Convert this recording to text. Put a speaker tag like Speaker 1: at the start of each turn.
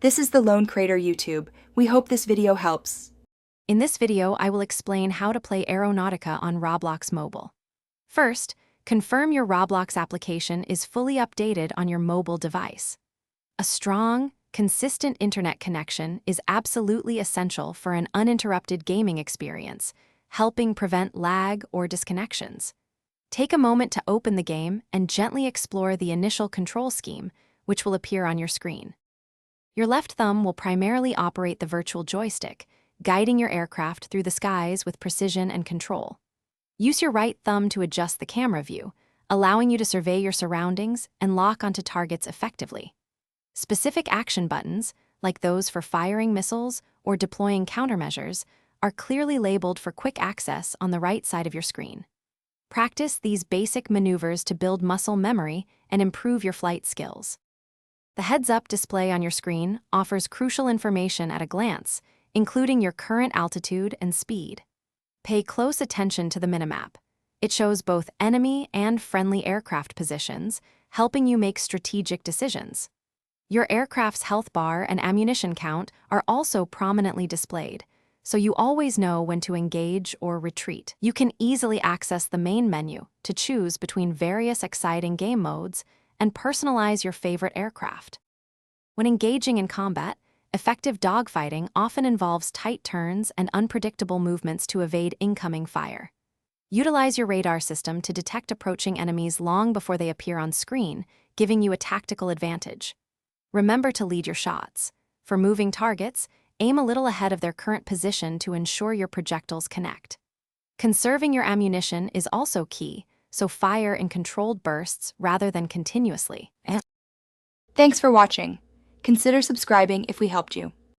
Speaker 1: This is the Lone Crater YouTube. We hope this video helps.
Speaker 2: In this video, I will explain how to play Aeronautica on Roblox Mobile. First, confirm your Roblox application is fully updated on your mobile device. A strong, consistent internet connection is absolutely essential for an uninterrupted gaming experience, helping prevent lag or disconnections. Take a moment to open the game and gently explore the initial control scheme, which will appear on your screen. Your left thumb will primarily operate the virtual joystick, guiding your aircraft through the skies with precision and control. Use your right thumb to adjust the camera view, allowing you to survey your surroundings and lock onto targets effectively. Specific action buttons, like those for firing missiles or deploying countermeasures, are clearly labeled for quick access on the right side of your screen. Practice these basic maneuvers to build muscle memory and improve your flight skills. The heads-up display on your screen offers crucial information at a glance, including your current altitude and speed. Pay close attention to the minimap. It shows both enemy and friendly aircraft positions, helping you make strategic decisions. Your aircraft's health bar and ammunition count are also prominently displayed, so you always know when to engage or retreat. You can easily access the main menu to choose between various exciting game modes and personalize your favorite aircraft. When engaging in combat, effective dogfighting often involves tight turns and unpredictable movements to evade incoming fire. Utilize your radar system to detect approaching enemies long before they appear on screen, giving you a tactical advantage. Remember to lead your shots. For moving targets, aim a little ahead of their current position to ensure your projectiles connect. Conserving your ammunition is also key, so fire in controlled bursts rather than continuously.
Speaker 1: Thanks for watching. Consider subscribing if we helped you.